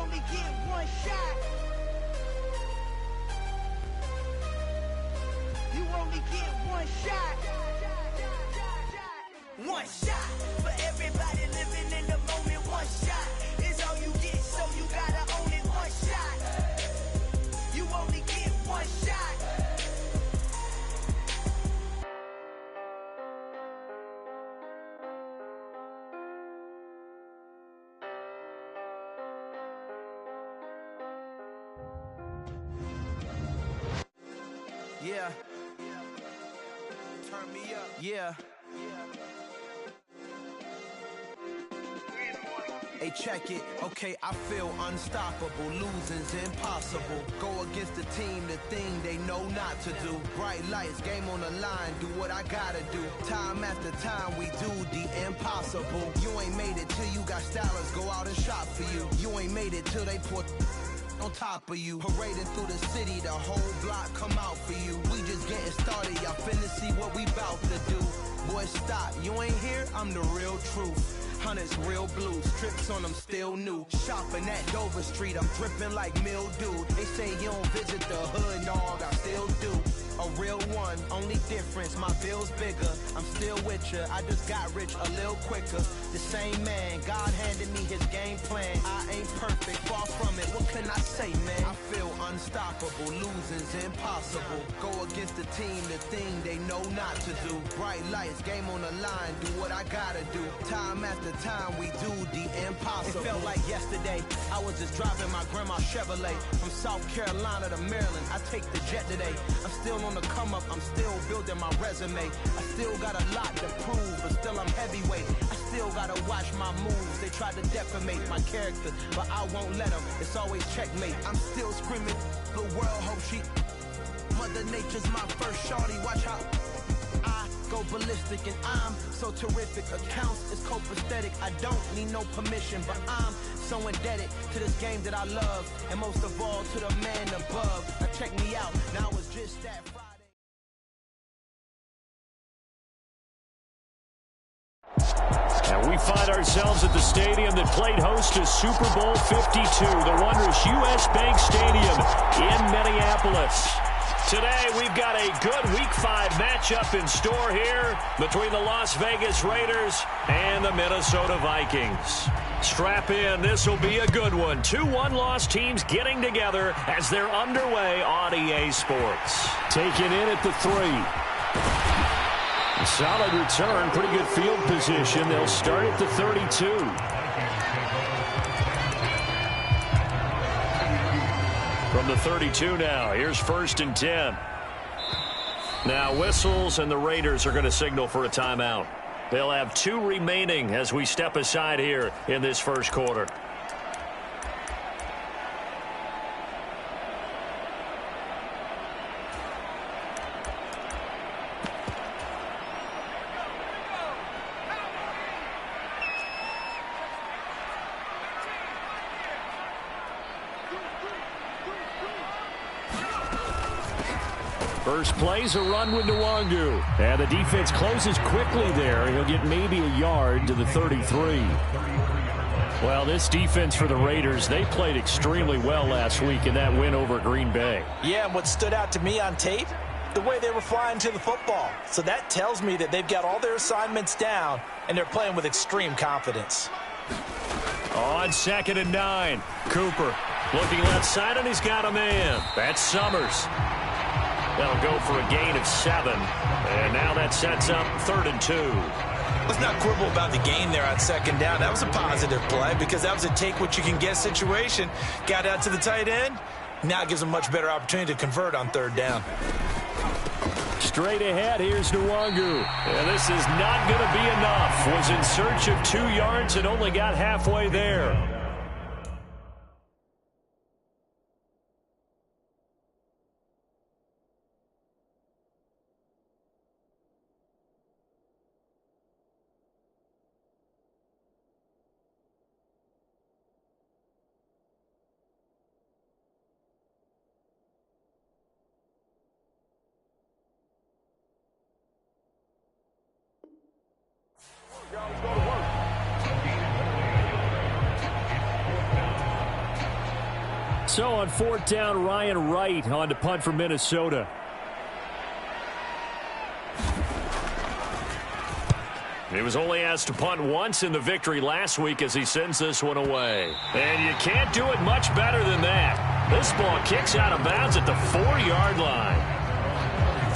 only get one shot. You only get one shot. One shot for everybody living in the moment. One shot is all you get, so you gotta own it. One shot. You only get one shot. Yeah. Turn me up. Yeah. Hey, check it. Okay, I feel unstoppable. Losing's impossible. Go against the team, the thing they know not to do. Bright lights, game on the line. Do what I gotta do. Time after time, we do the impossible. You ain't made it till you got stylers go out and shop for you. You ain't made it till they put on top of you. Parading through the city, the whole block come out for you. We just getting started, y'all finna see what we bout to do. Boy, stop, you ain't here, I'm the real truth. Hunters real blue, strips on them still new. Shopping at Dover Street, I'm dripping like mildew. They say you don't visit the hood, dog, I still do. A real one, only difference, my bill's bigger. I'm still with ya, I just got rich a little quicker. The same man, God handed me his game plan. I ain't perfect, far from it, what can I say, man? I feel unstoppable, losing's impossible. Go against the team, the thing they know not to do. Bright lights, game on the line, do what I gotta do. Time after time, we do the impossible. It felt like yesterday, I was just driving my grandma's Chevrolet. From South Carolina to Maryland, I take the jet today. I'm still on the come up, I'm still building my resume. I still got a lot to prove, but still I'm heavyweight. I still gotta watch my moves. They try to defamate my character, but I won't let them. It's always checkmate. I'm still screaming, the world hope she. Mother Nature's my first shorty, watch how I go ballistic, and I'm so terrific. Accounts is copacetic. I don't need no permission, but I'm so indebted to this game that I love, and most of all to the man above. Now check me out, now it's just that Friday. And we find ourselves at the stadium that played host to Super Bowl 52, the wondrous U.S. Bank Stadium in Minneapolis. Today, we've got a good Week 5 matchup in store here between the Las Vegas Raiders and the Minnesota Vikings. Strap in, this will be a good one. Two one-loss teams getting together as they're underway on EA Sports. Taken in at the 3. Solid return, pretty good field position. They'll start at the 32. From the 32 now, here's 1st and 10. Now whistles, and the Raiders are going to signal for a timeout. They'll have 2 remaining as we step aside here in this first quarter. First play's a run with Nwangu. And the defense closes quickly there. He'll get maybe a yard to the 33. Well, this defense for the Raiders, they played extremely well last week in that win over Green Bay. Yeah, and what stood out to me on tape, the way they were flying to the football. So that tells me that they've got all their assignments down, and they're playing with extreme confidence. On 2nd and 9, Cooper looking left side, and he's got a man. That's Summers. That'll go for a gain of 7. And now that sets up 3rd and 2. Let's not quibble about the gain there on 2nd down. That was a positive play because that was a take-what-you-can-get situation. Got out to the tight end. Now it gives them a much better opportunity to convert on 3rd down. Straight ahead, here's Nwangu. And this is not going to be enough. Was in search of 2 yards and only got halfway there. So on 4th down, Ryan Wright on to punt for Minnesota. He was only asked to punt once in the victory last week as he sends this one away. And you can't do it much better than that. This ball kicks out of bounds at the 4-yard line.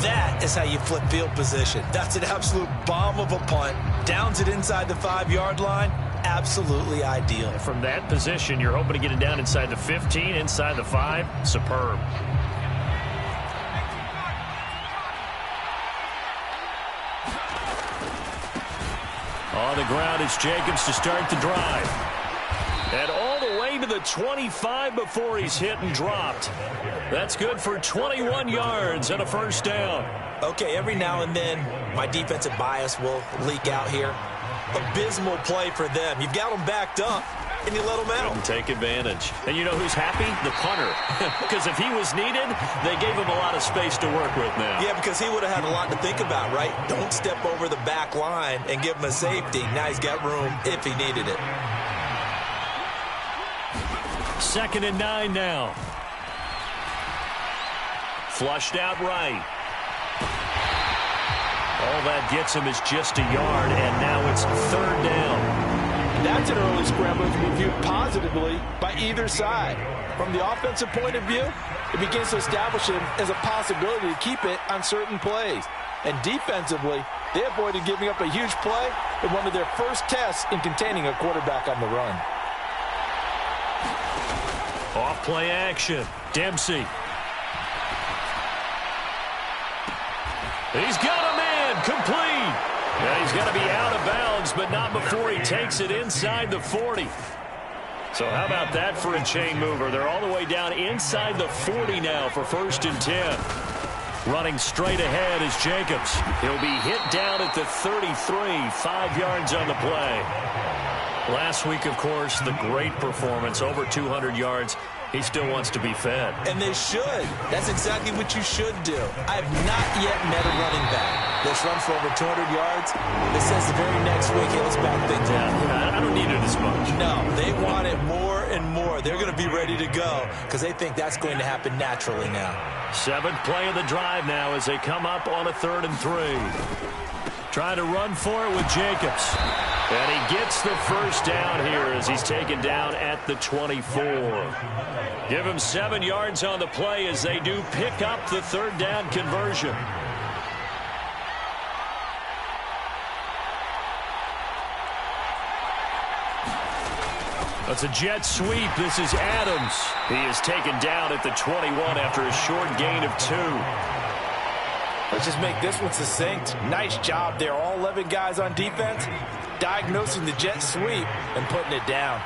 That is how you flip field position. That's an absolute bomb of a punt. Downs it inside the 5-yard line. Absolutely ideal. From that position, you're hoping to get it down inside the 15, inside the 5. Superb. On the ground, it's Jacobs to start the drive. And all the way to the 25 before he's hit and dropped. That's good for 21 yards and a first down. Okay, every now and then, my defensive bias will leak out here. Abysmal play for them. You've got them backed up, and you let them out. Couldn't take advantage. And you know who's happy? The punter. Because if he was needed, they gave him a lot of space to work with now. Yeah, because he would have had a lot to think about, right? Don't step over the back line and give him a safety. Now he's got room if he needed it. 2nd and 9 now. Flushed out right. All that gets him is just a yard, and now it's 3rd down. That's an early scramble to be viewed positively by either side. From the offensive point of view, it begins to establish him as a possibility to keep it on certain plays. And defensively, they avoided giving up a huge play in one of their first tests in containing a quarterback on the run. Off play action. Dempsey. He's got a man complete. Yeah, he's got to be out of bounds, but not before he takes it inside the 40. So how about that for a chain mover? They're all the way down inside the 40 now for 1st and 10. Running straight ahead is Jacobs. He'll be hit down at the 33, 5 yards on the play. Last week, of course, the great performance, over 200 yards. He still wants to be fed. And they should. That's exactly what you should do. I have not yet met a running back that's run for over 200 yards that says the very next week, hey, let's back things up. Yeah, I don't need it as much. No, they want it more and more. They're going to be ready to go because they think that's going to happen naturally now. 7th play of the drive now as they come up on a 3rd and 3. Trying to run for it with Jacobs. And he gets the first down here as he's taken down at the 24. Give him 7 yards on the play as they do pick up the 3rd down conversion. That's a jet sweep. This is Adams. He is taken down at the 21 after a short gain of 2. Let's just make this one succinct. Nice job there. All 11 guys on defense diagnosing the jet sweep and putting it down.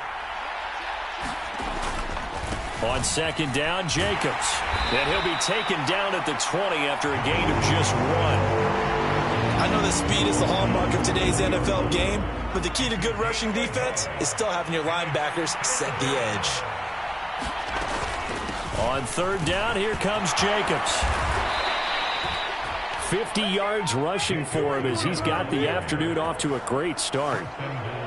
On 2nd down, Jacobs. And he'll be taken down at the 20 after a gain of just 1. I know that speed is the hallmark of today's NFL game, but the key to good rushing defense is still having your linebackers set the edge. On 3rd down, here comes Jacobs. 50 yards rushing for him as he's got the afternoon off to a great start.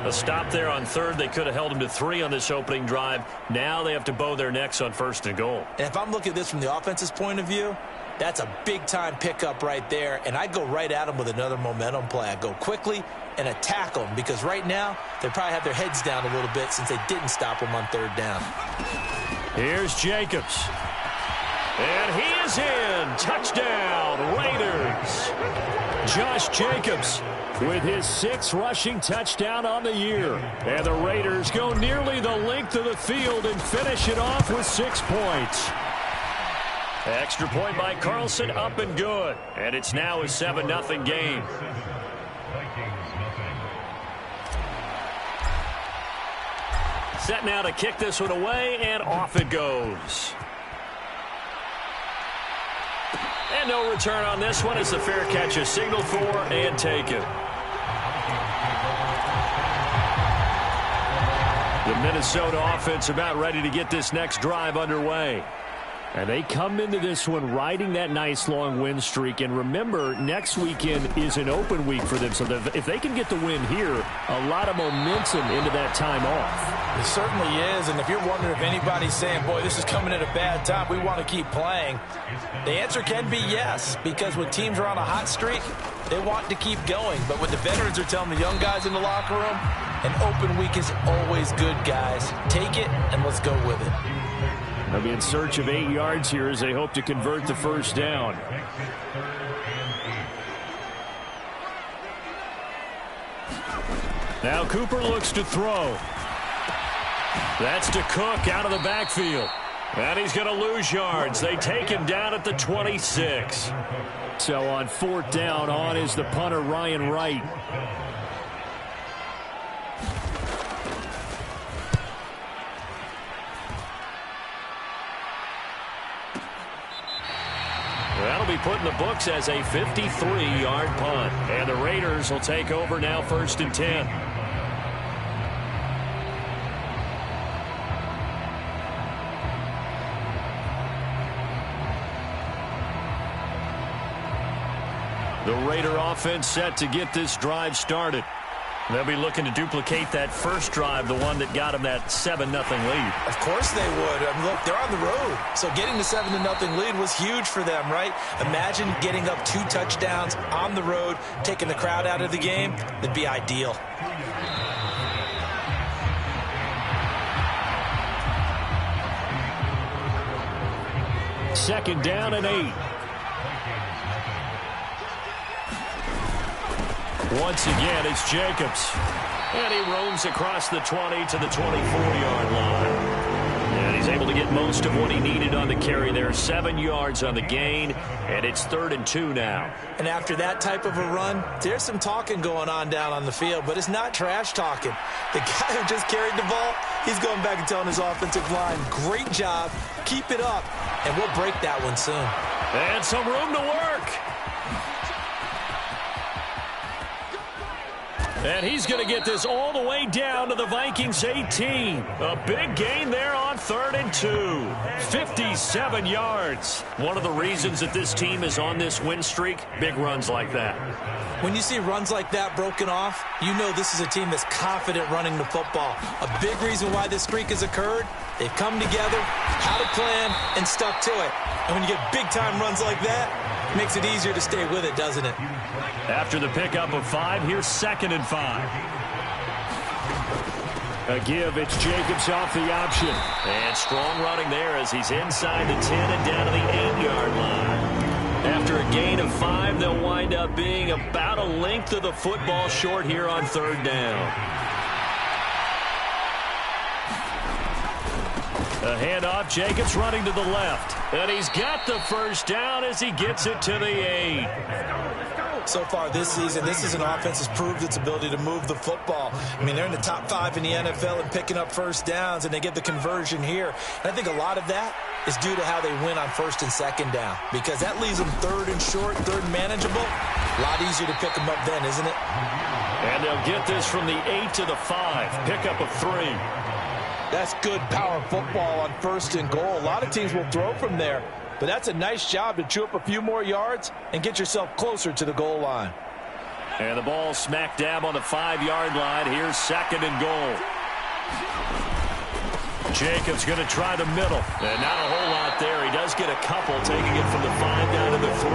A stop there on 3rd. They could have held him to 3 on this opening drive. Now they have to bow their necks on 1st and goal. And if I'm looking at this from the offense's point of view, that's a big-time pickup right there, and I go right at them with another momentum play. I go quickly and attack them because right now they probably have their heads down a little bit since they didn't stop them on 3rd down. Here's Jacobs. And he is in. Touchdown, Raiders. Josh Jacobs with his 6th rushing touchdown on the year. And the Raiders go nearly the length of the field and finish it off with 6 points. Extra point by Carlson, up and good. And it's now a 7-0 game. Set now to kick this one away, and off it goes. And no return on this one as the fair catch is signaled for and taken. The Minnesota offense about ready to get this next drive underway. And they come into this one riding that nice long win streak. And remember, next weekend is an open week for them. So if they can get the win here, a lot of momentum into that time off. It certainly is, and if you're wondering if anybody's saying, boy, this is coming at a bad time, we want to keep playing, the answer can be yes, because when teams are on a hot streak, they want to keep going. But when the veterans are telling the young guys in the locker room, an open week is always good, guys. Take it, and let's go with it. They'll be in search of 8 yards here as they hope to convert the first down. Now Cooper looks to throw. That's to Cook out of the backfield. And he's going to lose yards. They take him down at the 26. So on 4th down, on is the punter, Ryan Wright. That'll be put in the books as a 53-yard punt. And the Raiders will take over now, 1st and 10. The Raider offense set to get this drive started. They'll be looking to duplicate that first drive, the one that got them that 7-0 lead. Of course they would. I mean, look, they're on the road. So getting the 7-0 lead was huge for them, right? Imagine getting up 2 touchdowns on the road, taking the crowd out of the game. That'd be ideal. Second down and 8. Once again, it's Jacobs. And he roams across the 20 to the 24-yard line. And he's able to get most of what he needed on the carry there. 7 yards on the gain, and it's 3rd and 2 now. And after that type of a run, there's some talking going on down on the field, but it's not trash talking. The guy who just carried the ball, he's going back and telling his offensive line, great job, keep it up, and we'll break that one soon. And some room to work. And he's going to get this all the way down to the Vikings 18. A big gain there on 3rd and 2. 57 yards. One of the reasons that this team is on this win streak, big runs like that. When you see runs like that broken off, you know this is a team that's confident running the football. A big reason why this streak has occurred, they've come together, had a plan, and stuck to it. And when you get big-time runs like that, it makes it easier to stay with it, doesn't it? After the pickup of 5, here's 2nd and 5. A give, it's Jacobs off the option. And strong running there as he's inside the 10 and down to the 8-yard line. After a gain of 5, they'll wind up being about a length of the football short here on 3rd down. A handoff, Jacobs running to the left. And he's got the first down as he gets it to the 8. So far this season, this is an offense that's proved its ability to move the football. I mean, they're in the top 5 in the NFL and picking up first downs, and they get the conversion here. And I think a lot of that is due to how they win on 1st and 2nd down, because that leaves them 3rd and short, 3rd and manageable. A lot easier to pick them up then, isn't it? And they'll get this from the 8 to the 5. Pickup of 3. That's good power football on 1st and goal. A lot of teams will throw from there, but that's a nice job to chew up a few more yards and get yourself closer to the goal line. And the ball smack dab on the 5-yard line. Here's 2nd and goal. Jacobs going to try the middle. And not a whole lot there. He does get a couple, taking it from the 5 down to the 3.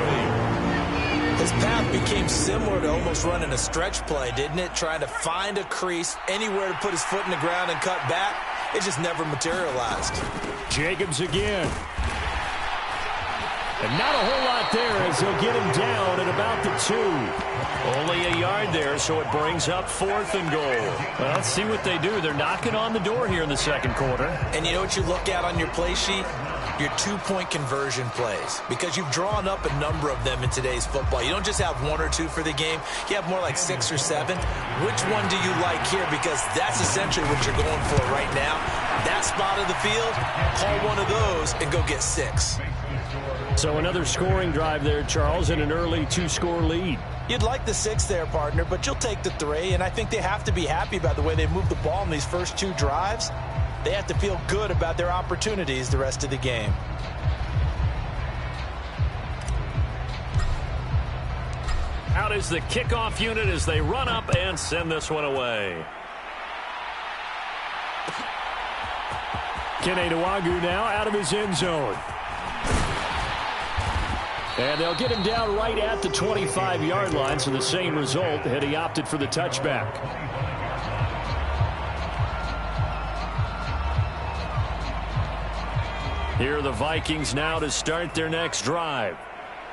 His path became similar to almost running a stretch play, didn't it? Trying to find a crease, anywhere to put his foot in the ground and cut back. It just never materialized. Jacobs again. And not a whole lot there as they'll get him down at about the 2. Only a yard there, so it brings up 4th and goal. Well, let's see what they do. They're knocking on the door here in the 2nd quarter. And you know what you look at on your play sheet? Your 2-point conversion plays, because you've drawn up a number of them in today's football. You don't just have 1 or 2 for the game. You have more like 6 or 7. Which one do you like here? Because that's essentially what you're going for right now. That spot of the field, call one of those and go get 6. So another scoring drive there, Charles, and an early 2-score lead. You'd like the 6 there, partner, but you'll take the 3, and I think they have to be happy about the way they moved the ball in these first 2 drives. They have to feel good about their opportunities the rest of the game. Out is the kickoff unit as they run up and send this one away. Keneduagu now out of his end zone. And they'll get him down right at the 25-yard line, so the same result had he opted for the touchback. Here are the Vikings now to start their next drive.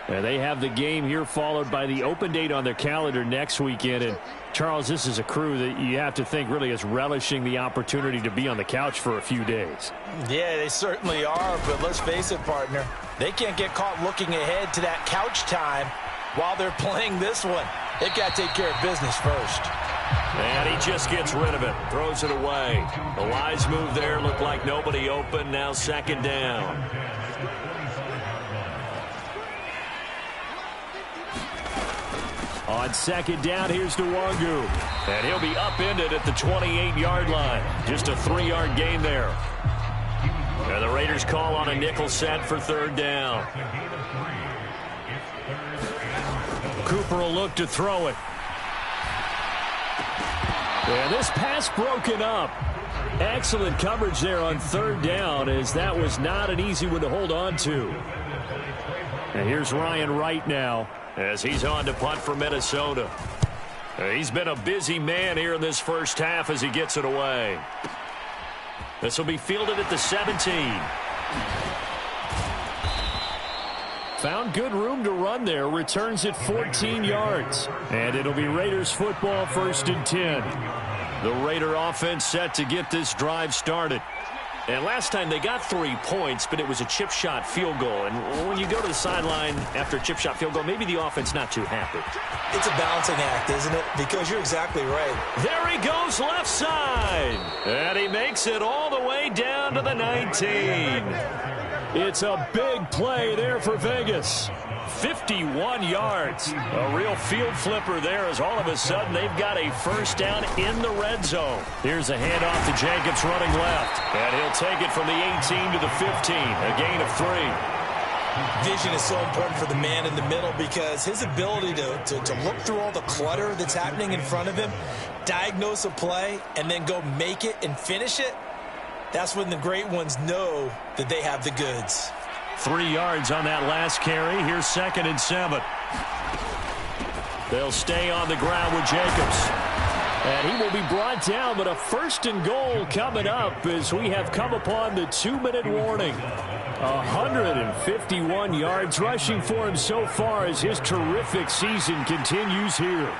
And they have the game here followed by the open date on their calendar next weekend. And, Charles, this is a crew that you have to think really is relishing the opportunity to be on the couch for a few days. Yeah, they certainly are, but let's face it, partner. They can't get caught looking ahead to that couch time while they're playing this one. They've got to take care of business first. And he just gets rid of it, throws it away. The wise move there, looked like nobody open, now second down. On second down, here's Nwangu. And he'll be upended at the 28-yard line. Just a 3-yard gain there. And the Raiders call on a nickel set for third down. Cooper will look to throw it. And this pass broken up. Excellent coverage there on third down, as that was not an easy one to hold on to. And here's Ryan Wright now, as he's on to punt for Minnesota. He's been a busy man here in this first half as he gets it away. This will be fielded at the 17. Found good room to run there. Returns at 14 yards. And it'll be Raiders football, 1st and 10. The Raider offense set to get this drive started. And last time they got 3 points, but it was a chip shot field goal. And when you go to the sideline after a chip shot field goal, maybe the offense not too happy. It's a balancing act, isn't it? Because you're exactly right. There he goes left side. And he makes it all the way down to the 19. It's a big play there for Vegas. 51 yards. A real field flipper there, as all of a sudden they've got a first down in the red zone. Here's a handoff to Jacobs running left. And he'll take it from the 18 to the 15. A gain of 3. Vision is so important for the man in the middle, because his ability to look through all the clutter that's happening in front of him, diagnose a play, and then go make it and finish it, that's when the great ones know that they have the goods. 3 yards on that last carry. Here's 2nd and 7. They'll stay on the ground with Jacobs. And he will be brought down, but a 1st and goal coming up as we have come upon the 2-minute warning. 151 yards rushing for him so far as his terrific season continues here.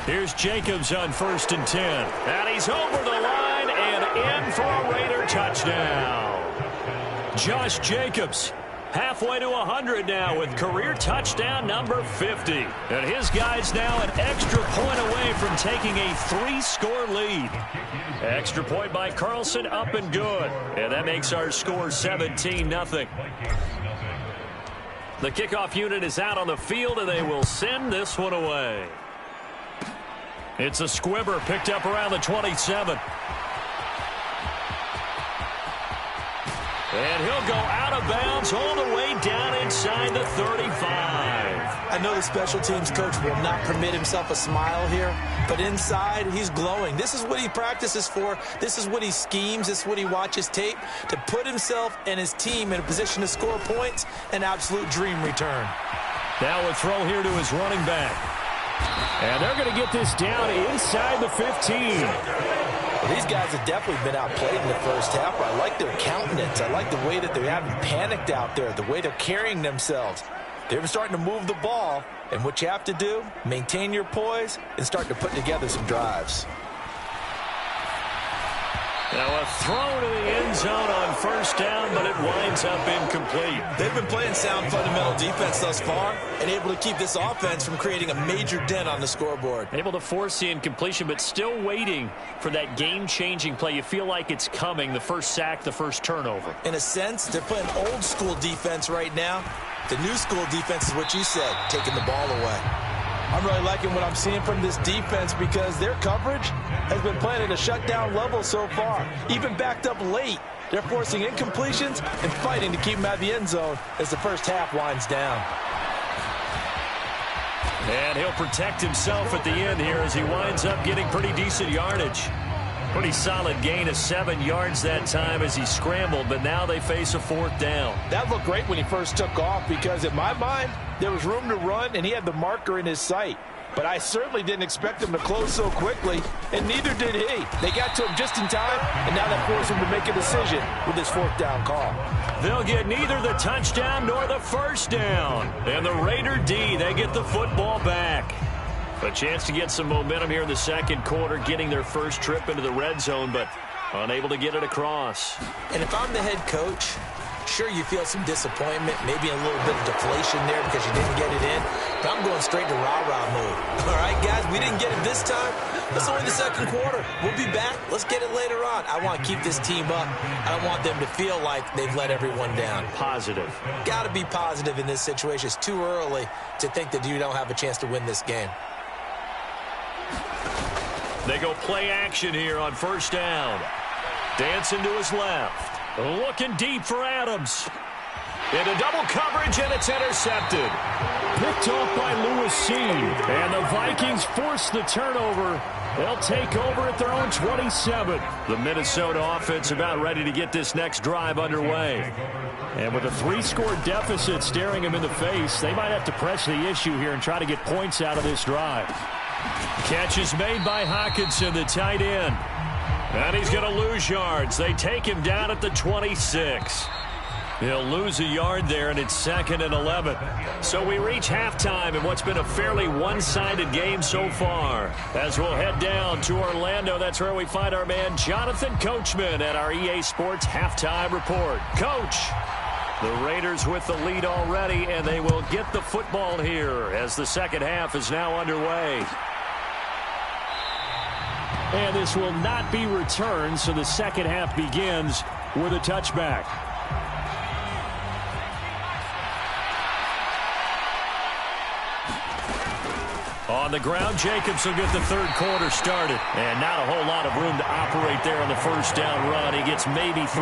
Here's Jacobs on 1st and 10. And he's over the line and in for a Raider touchdown. Josh Jacobs, halfway to 100 now with career touchdown number 50. And his guys now an extra point away from taking a 3-score lead. Extra point by Carlson, up and good. And that makes our score 17-0. The kickoff unit is out on the field, and they will send this one away. It's a squibber picked up around the 27. And he'll go out of bounds all the way down inside the 35. I know the special teams coach will not permit himself a smile here, but inside he's glowing. This is what he practices for. This is what he schemes. This is what he watches tape to put himself and his team in a position to score points. An absolute dream return. Now a throw here to his running back. And they're going to get this down inside the 15. Well, these guys have definitely been outplayed in the first half. I like their countenance. I like the way that they haven't panicked out there, the way they're carrying themselves. They're starting to move the ball, and what you have to do, maintain your poise and start to put together some drives. Now a throw to the end zone on 1st down, but it winds up incomplete. They've been playing sound fundamental defense thus far and able to keep this offense from creating a major dent on the scoreboard. Able to force the incompletion, but still waiting for that game-changing play. You feel like it's coming, the first sack, the first turnover. In a sense, they're playing old-school defense right now. The new-school defense is what you said, taking the ball away. I'm really liking what I'm seeing from this defense because their coverage has been playing at a shutdown level so far. Even backed up late, they're forcing incompletions and fighting to keep them out of the end zone as the first half winds down. And he'll protect himself at the end here as he winds up getting pretty decent yardage. Pretty solid gain of 7 yards that time as he scrambled, but now they face a 4th down. That looked great when he first took off because, in my mind, there was room to run, and he had the marker in his sight. But I certainly didn't expect him to close so quickly, and neither did he. They got to him just in time, and now that forced him to make a decision with his 4th down call. They'll get neither the touchdown nor the 1st down. And the Raider D, they get the football back. A chance to get some momentum here in the 2nd quarter, getting their first trip into the red zone, but unable to get it across. And if I'm the head coach, sure, you feel some disappointment, maybe a little bit of deflation there because you didn't get it in, but I'm going straight to rah-rah mode. All right, guys, we didn't get it this time. It's only the 2nd quarter. We'll be back. Let's get it later on. I want to keep this team up. I don't want them to feel like they've let everyone down. Positive. Got to be positive in this situation. It's too early to think that you don't have a chance to win this game. They go play action here on 1st down. Dancing to his left. Looking deep for Adams. Into double coverage, and it's intercepted. Picked off by Lewis C. And the Vikings force the turnover. They'll take over at their own 27. The Minnesota offense about ready to get this next drive underway. And with a 3-score deficit staring them in the face, they might have to press the issue here and try to get points out of this drive. Catch is made by Hockenson, the tight end. And he's going to lose yards. They take him down at the 26. He'll lose a yard there, and it's 2nd and 11. So we reach halftime in what's been a fairly one-sided game so far. As we'll head down to Orlando, that's where we find our man Jonathan Coachman at our EA Sports Halftime Report. Coach, the Raiders with the lead already, and they will get the football here as the 2nd half is now underway. And this will not be returned, so the 2nd half begins with a touchback. On the ground, Jacobs will get the 3rd quarter started. And not a whole lot of room to operate there on the 1st down run. He gets maybe 3.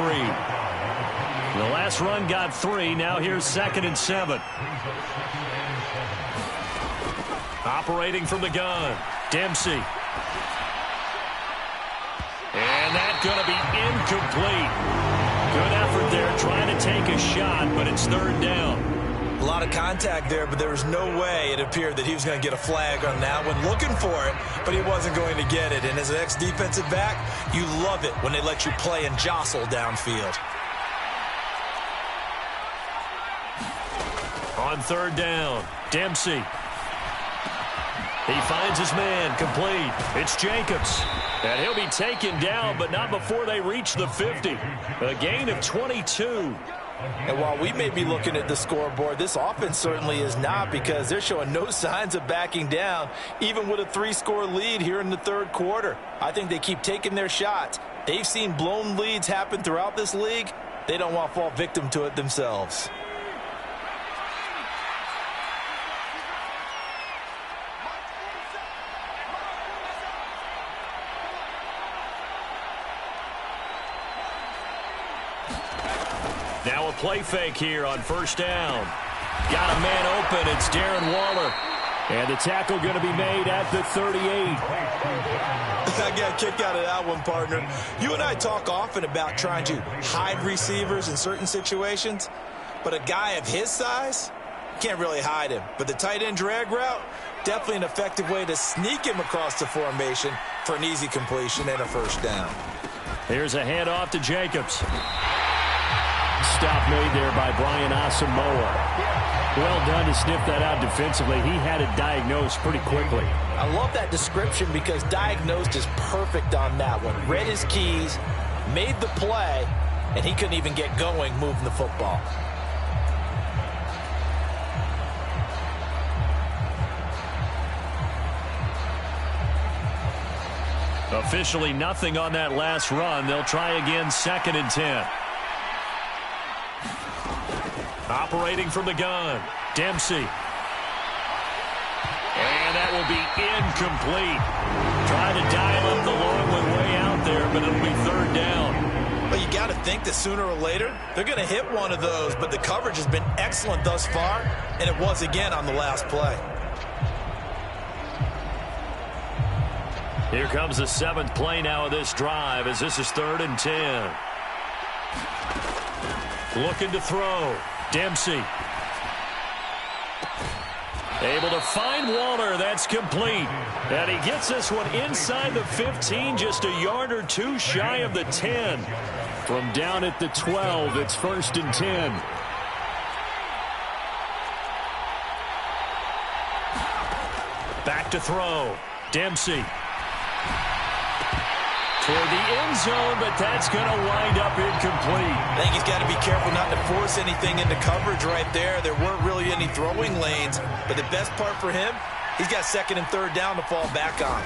The last run got 3. Now here's 2nd and 7. Operating from the gun, Dempsey. And that's going to be incomplete. Good effort there, trying to take a shot, but it's 3rd down. A lot of contact there, but there was no way it appeared that he was going to get a flag on that one. Looking for it, but he wasn't going to get it. And as an ex-defensive back, you love it when they let you play and jostle downfield. On 3rd down, Dempsey. He finds his man, complete. It's Jacobs. And he'll be taken down, but not before they reach the 50. A gain of 22. And while we may be looking at the scoreboard, this offense certainly is not, because they're showing no signs of backing down, even with a 3-score lead here in the 3rd quarter. I think they keep taking their shots. They've seen blown leads happen throughout this league. They don't want to fall victim to it themselves. Now a play fake here on 1st down. Got a man open. It's Darren Waller. And the tackle going to be made at the 38. I got a kick out of that one, partner. You and I talk often about trying to hide receivers in certain situations, but a guy of his size, can't really hide him. But the tight end drag route, definitely an effective way to sneak him across the formation for an easy completion and a 1st down. Here's a handoff to Jacobs. Stop made there by Brian Asamoah. Well done to sniff that out defensively. He had it diagnosed pretty quickly. I love that description because diagnosed is perfect on that one. Read his keys, made the play, and he couldn't even get going moving the football. Officially nothing on that last run. They'll try again, 2nd and 10. Operating from the gun, Dempsey. And that will be incomplete. Trying to dial up the long one way out there, but it'll be 3rd down. Well, you got to think that sooner or later, they're going to hit one of those, but the coverage has been excellent thus far, and it was again on the last play. Here comes the 7th play now of this drive as this is 3rd and 10. Looking to throw. Dempsey. Able to find Waller. That's complete. And he gets this one inside the 15, just a yard or two shy of the 10. From down at the 12, it's 1st and 10. Back to throw. Dempsey. Toward the end zone, but that's going to wind up incomplete. I think he's got to be careful not to force anything into coverage right there. There weren't really any throwing lanes, but the best part for him, he's got 2nd and 3rd down to fall back on.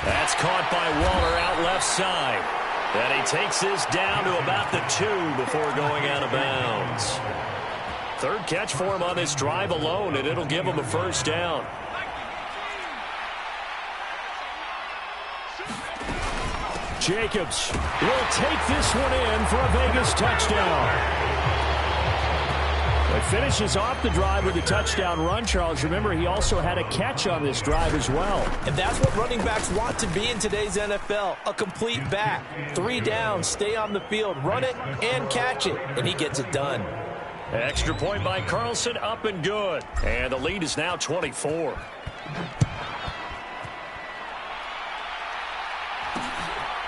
That's caught by Waller out left side. And he takes this down to about the 2 before going out of bounds. 3rd catch for him on this drive alone, and it'll give him a 1st down. Jacobs will take this one in for a Vegas touchdown. It finishes off the drive with a touchdown run, Charles. Remember, he also had a catch on this drive as well. And that's what running backs want to be in today's NFL, a complete back. 3 downs, stay on the field, run it, and catch it. And he gets it done. Extra point by Carlson, up and good. And the lead is now 24.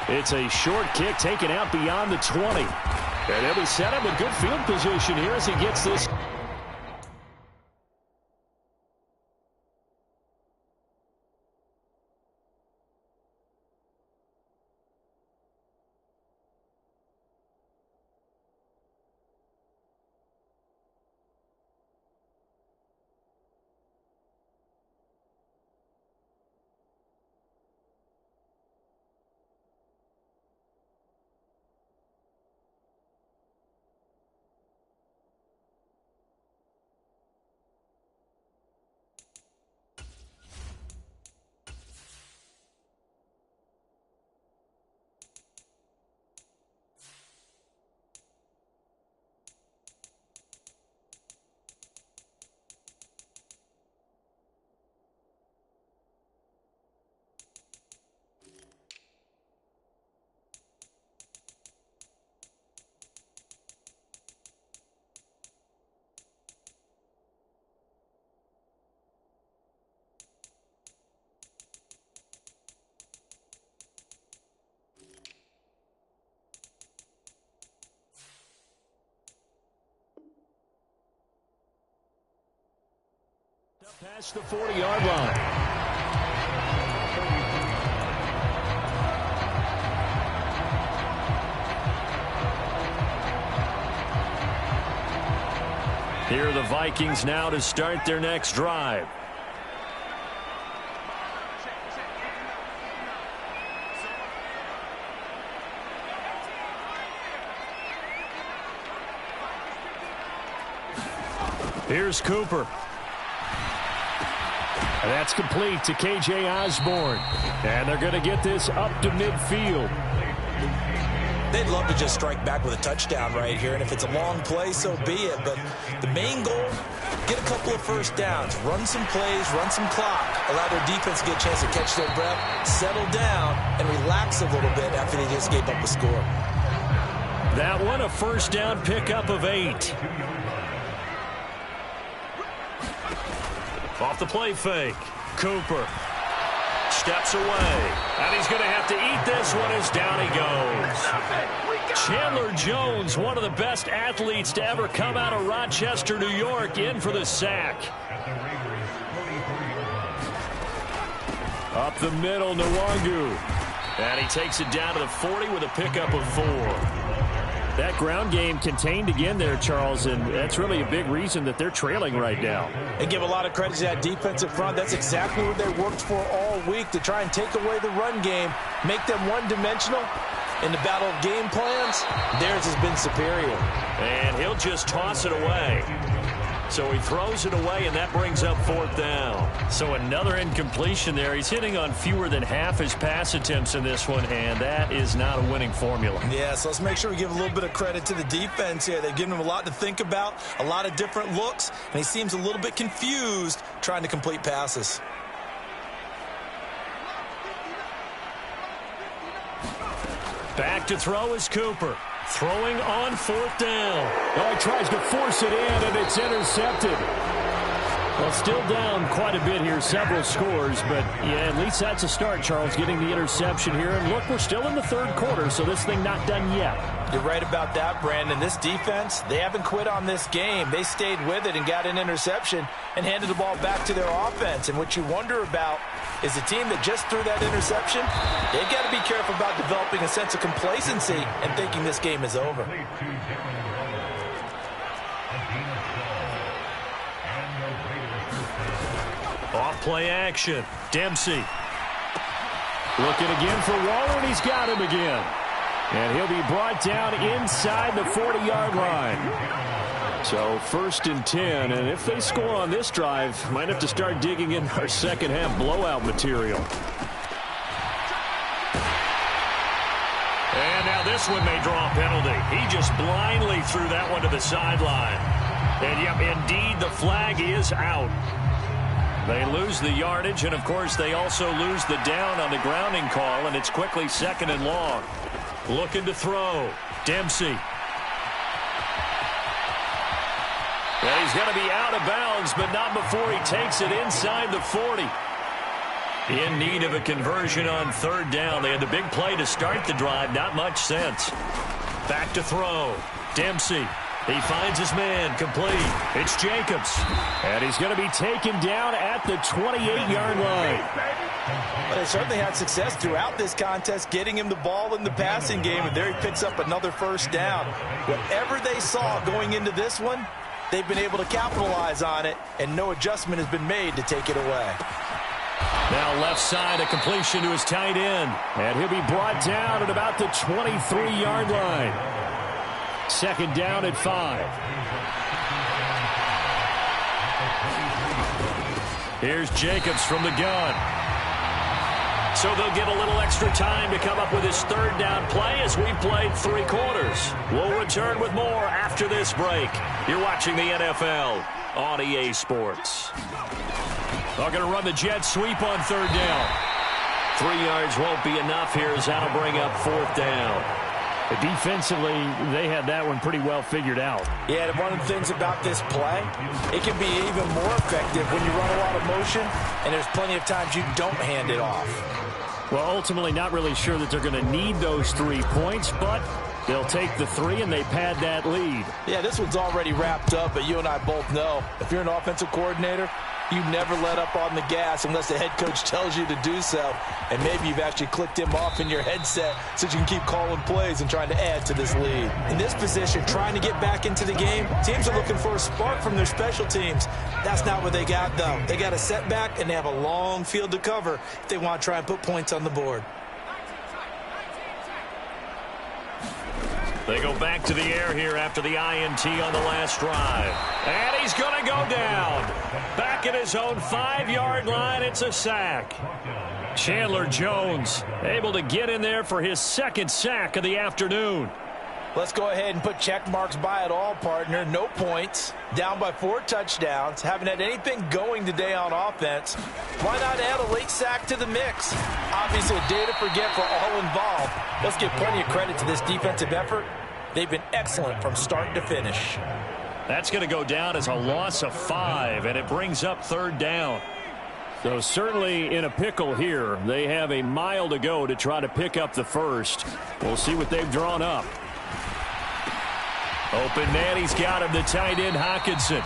It's a short kick taken out beyond the 20. And he'll be set up in good field position here as he gets this. Past the 40-yard line. Here are the Vikings now to start their next drive. Here's Cooper. And that's complete to K.J. Osborne. And they're going to get this up to midfield. They'd love to just strike back with a touchdown right here, and if it's a long play, so be it. But the main goal, get a couple of 1st downs, run some plays, run some clock, allow their defense to get a chance to catch their breath, settle down, and relax a little bit after they just gave up a score. That one, a 1st down pickup of 8. Off the play fake. Cooper steps away. And he's going to have to eat this one as down he goes. Chandler Jones, one of the best athletes to ever come out of Rochester, New York, in for the sack. Up the middle, Nwangu. And he takes it down to the 40 with a pickup of 4. That ground game contained again there, Charles, and that's really a big reason that they're trailing right now. And give a lot of credit to that defensive front. That's exactly what they worked for all week, to try and take away the run game, make them one-dimensional. In the battle of game plans, theirs has been superior. And he'll just toss it away. So he throws it away, and that brings up 4th down. So another incompletion there. He's hitting on fewer than half his pass attempts in this one, and that is not a winning formula. Yeah, so let's make sure we give a little bit of credit to the defense here. They've given him a lot to think about, a lot of different looks, and he seems a little bit confused trying to complete passes. Back to throw is Cooper. Throwing on 4th down. Oh, he tries to force it in, and it's intercepted. Well, still down quite a bit here, several scores, but yeah, at least that's a start, Charles, getting the interception here. And look, we're still in the 3rd quarter, so this thing not done yet. You're right about that, Brandon. This defense, they haven't quit on this game. They stayed with it and got an interception and handed the ball back to their offense. And what you wonder about is the team that just threw that interception, they've got to be careful about developing a sense of complacency and thinking this game is over. Off play action. Dempsey. Looking again for Waller, and he's got him again. And he'll be brought down inside the 40-yard line. So 1st and 10, and if they score on this drive, might have to start digging in our second-half blowout material. And now this one may draw a penalty. He just blindly threw that one to the sideline. And, yep, indeed, the flag is out. They lose the yardage, and, of course, they also lose the down on the grounding call, and it's quickly 2nd and long. Looking to throw. Dempsey. And he's going to be out of bounds, but not before he takes it inside the 40. In need of a conversion on 3rd down. They had the big play to start the drive. Not much sense. Back to throw. Dempsey. He finds his man, complete. It's Jacobs. And he's going to be taken down at the 28-yard line. Well, they certainly had success throughout this contest, getting him the ball in the passing game, and there he picks up another 1st down. Whatever they saw going into this one, they've been able to capitalize on it, and no adjustment has been made to take it away. Now left side, a completion to his tight end. And he'll be brought down at about the 23-yard line. 2nd down at 5. Here's Jacobs from the gun. So they'll get a little extra time to come up with his 3rd down play as we've played 3 quarters. We'll return with more after this break. You're watching the NFL on EA Sports. They're going to run the jet sweep on 3rd down. 3 yards won't be enough here as that'll bring up 4th down. But defensively, they had that one pretty well figured out. Yeah, one of the things about this play, it can be even more effective when you run a lot of motion, and there's plenty of times you don't hand it off. Well, ultimately, not really sure that they're going to need those 3 points, but they'll take the 3 and they pad that lead. Yeah, this one's already wrapped up, but you and I both know if you're an offensive coordinator, you never let up on the gas unless the head coach tells you to do so. And maybe you've actually clicked him off in your headset so you can keep calling plays and trying to add to this lead. In this position, trying to get back into the game, teams are looking for a spark from their special teams. That's not what they got, though. They got a setback, and they have a long field to cover if they want to try and put points on the board. They go back to the air here after the INT on the last drive. And he's going to go down. Back at his own 5-yard line, it's a sack. Chandler Jones able to get in there for his 2nd sack of the afternoon. Let's go ahead and put check marks by it all, partner. No points. Down by 4 touchdowns. Haven't had anything going today on offense. Why not add a late sack to the mix? Obviously, a day to forget for all involved. Let's give plenty of credit to this defensive effort. They've been excellent from start to finish. That's going to go down as a loss of 5, and it brings up 3rd down. So certainly in a pickle here. They have a mile to go to try to pick up the 1st. We'll see what they've drawn up. Open man, he's got him, the tight end Hawkinson.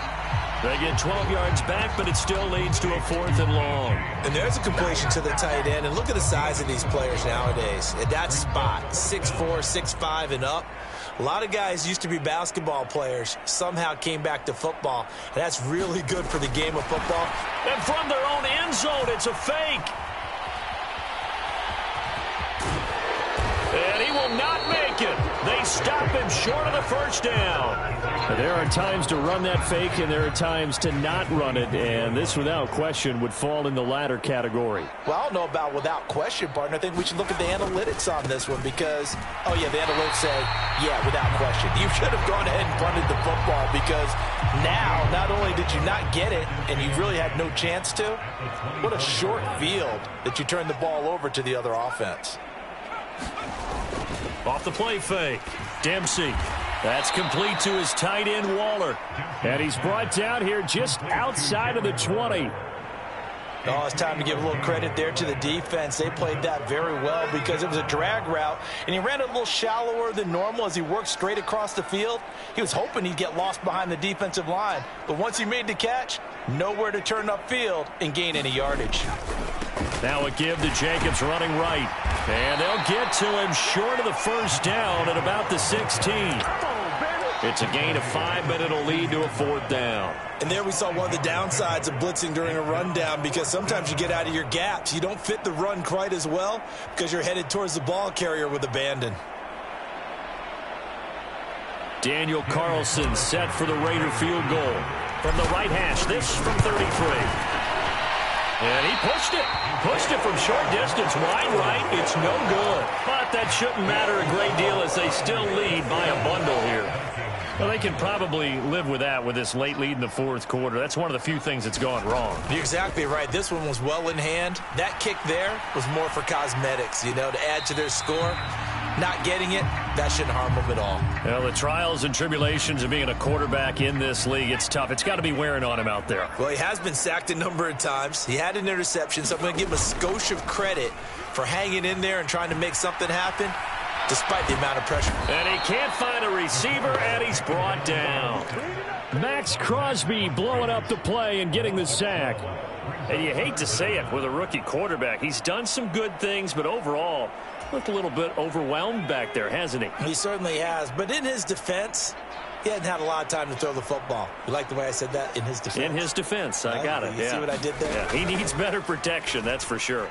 They get 12 yards back, but it still leads to a 4th and long. And there's a completion to the tight end. And look at the size of these players nowadays. At that spot, 6'4", 6'5", and up. A lot of guys used to be basketball players, somehow came back to football. And that's really good for the game of football. And from their own end zone, it's a fake. And he will cannot make it. They stop him short of the first down. There are times to run that fake, and there are times to not run it, and this, without question, would fall in the latter category. Well, I don't know about without question, partner. I think we should look at the analytics on this one because, oh, yeah, the analytics say, yeah, without question. You should have gone ahead and punted the football because now, not only did you not get it, and you really had no chance to, what a short field that you turned the ball over to the other offense. Off the play fake, Dempsey. That's complete to his tight end, Waller. And he's brought down here just outside of the 20. Oh, it's time to give a little credit there to the defense. They played that very well because it was a drag route, and he ran it a little shallower than normal as he worked straight across the field. He was hoping he'd get lost behind the defensive line, but once he made the catch, nowhere to turn upfield and gain any yardage. Now a give to Jacobs running right, and they'll get to him short of the first down at about the 16. It's a gain of 5, but it'll lead to a 4th down. And there we saw one of the downsides of blitzing during a rundown because sometimes you get out of your gaps. You don't fit the run quite as well because you're headed towards the ball carrier with abandon. Daniel Carlson set for the Raider field goal. From the right hash, this from 33. And he pushed it from short distance, wide right. It's no good. But that shouldn't matter a great deal as they still lead by a bundle here. Well, they can probably live with that with this late lead in the 4th quarter. That's one of the few things that's gone wrong. You're exactly right. This one was well in hand. That kick there was more for cosmetics, you know, to add to their score. Not getting it, that shouldn't harm them at all. Well, the trials and tribulations of being a quarterback in this league, it's tough. It's got to be wearing on him out there. Well, he has been sacked a number of times. He had an interception, so I'm going to give him a skosh of credit for hanging in there and trying to make something happen despite the amount of pressure. And he can't find a receiver, and he's brought down. Max Crosby blowing up the play and getting the sack. And you hate to say it with a rookie quarterback. He's done some good things, but overall, looked a little bit overwhelmed back there, hasn't he? He certainly has. But in his defense, he hadn't had a lot of time to throw the football. You like the way I said that? In his defense? In his defense. I got it. You see what I did there? Yeah, he needs better protection, that's for sure.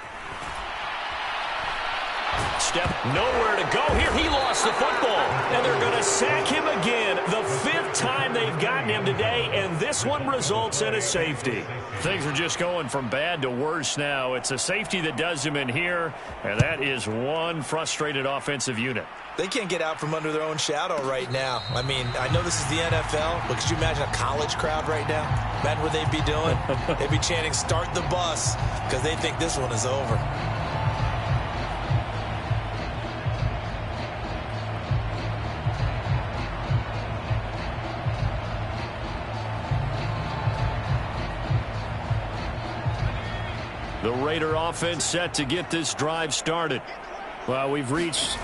Step nowhere to go here. He lost the football, and they're going to sack him again. The 5th time they've gotten him today, and this one results in a safety. Things are just going from bad to worse now. It's a safety that does him in here, and that is one frustrated offensive unit. They can't get out from under their own shadow right now. I mean, I know this is the NFL, but could you imagine a college crowd right now? Imagine what they'd be doing. They'd be chanting, "Start the bus," because they think this one is over. The Raider offense set to get this drive started. Well, we've reached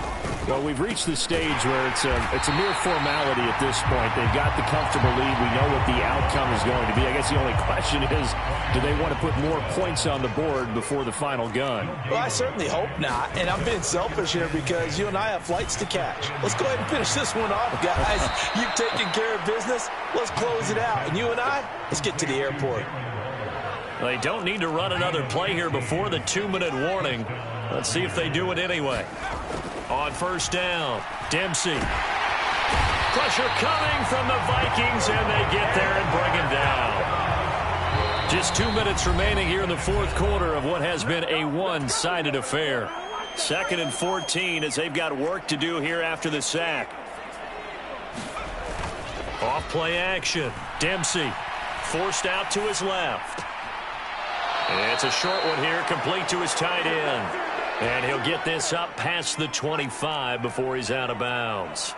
the stage where it's a mere formality at this point. They've got the comfortable lead. We know what the outcome is going to be. I guess the only question is, do they want to put more points on the board before the final gun? Well, I certainly hope not. And I'm being selfish here because you and I have flights to catch. Let's go ahead and finish this one off, guys. You've taken care of business. Let's close it out. And you and I, let's get to the airport. They don't need to run another play here before the 2-minute warning. Let's see if they do it anyway. On first down, Dempsey. Pressure coming from the Vikings, and they get there and bring him down. Just 2 minutes remaining here in the 4th quarter of what has been a one-sided affair. 2nd and 14 as they've got work to do here after the sack. Off play action. Dempsey forced out to his left. It's a short one here, complete to his tight end. And he'll get this up past the 25 before he's out of bounds.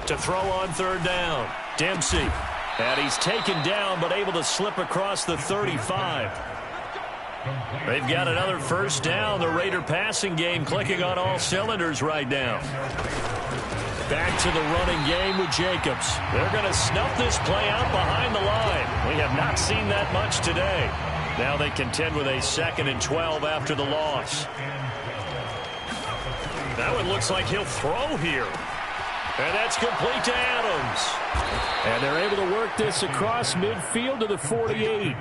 To throw on 3rd down, Dempsey. And he's taken down but able to slip across the 35. They've got another 1st down. The Raider passing game clicking on all cylinders right now. Back to the running game with Jacobs. They're going to snuff this play out behind the line. We have not seen that much today. Now they contend with a 2nd and 12 after the loss. That one looks like he'll throw here. And that's complete to Adams. And they're able to work this across midfield to the 48.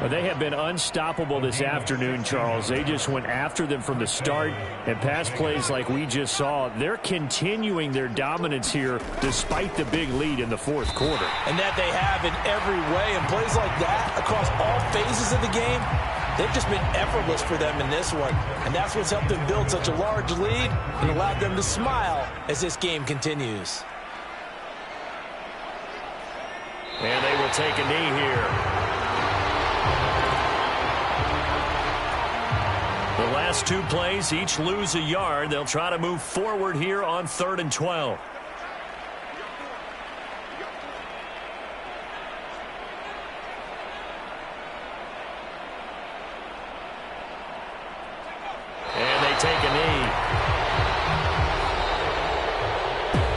Well, they have been unstoppable this afternoon, Charles. They just went after them from the start, and pass plays like we just saw. They're continuing their dominance here despite the big lead in the fourth quarter. And that they have in every way. And plays like that across all phases of the game, they've just been effortless for them in this one. And that's what's helped them build such a large lead and allowed them to smile as this game continues. And they will take a knee here. The last two plays each lose a yard. They'll try to move forward here on 3rd and 12. And they take a knee.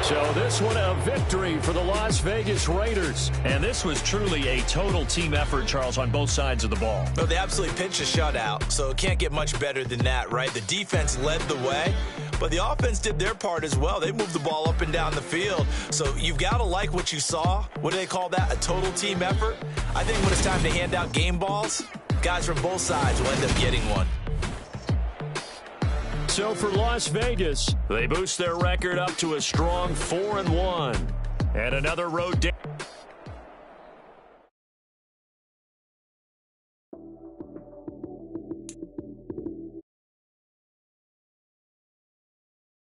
So this one a victory for the Las Vegas Raiders. And this was truly a total team effort, Charles, on both sides of the ball. Well, they absolutely pinched a shutout, so it can't get much better than that, right? The defense led the way, but the offense did their part as well. They moved the ball up and down the field. So you've got to like what you saw. What do they call that? A total team effort? I think when it's time to hand out game balls, guys from both sides will end up getting one. So for Las Vegas, they boost their record up to a strong 4-1. And another road